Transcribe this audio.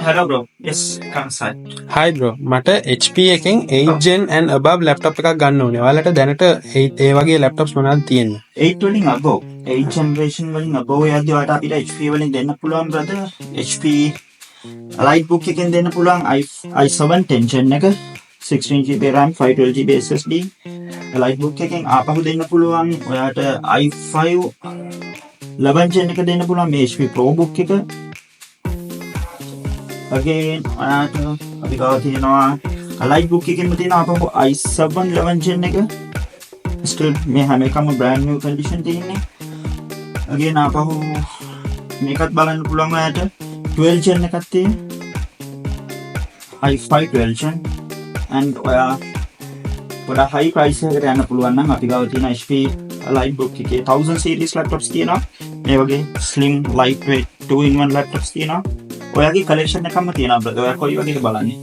hello bro. Yes, come inside. හයි bro මට HP එකෙන් 8 gen and above laptop එකක් ගන්න ඕනේ. ඔයාලට දැනට ඒ වගේ laptops මොනවද තියෙන්නේ? 8 වලින් above. 8 generation වලින් above යද්දී ඔයාලට අපිට HP වලින් දෙන්න පුළුවන් brother. HP Lightbook එකෙන් දෙන්න පුළුවන් i7 10 එක 16GB RAM 512GB SSD. Lightbook එකෙන් ආපහු දෙන්න පුළුවන් ඔයාලට i5 11 gen එක දෙන්න පුළුවන් මේ HP ProBook එක. again අපි ගාව තියෙනවා Lightbook එකෙන්ම තියෙන අපහු i7 11 gen එක still මේ හැම එකම brand new condition තියෙන්නේ. again අපහු මේකත් බලන්න පුළුවන් ඔයාලට 12 gen එකක් තියෙන i5 12 gen and ඔයා පොඩා high price එකකට යන්න පුළුවන් නම් අපි ගාව තියෙන HP Lightbook එකේ 1000 series laptops තියෙනවා. මේ වගේ slim lightweight 2-in-1 laptops තියෙනවා. ඔයාගේ collection එකක්ම තියෙනවා brother. ඔයා කොයි වගේද බලන්නේ?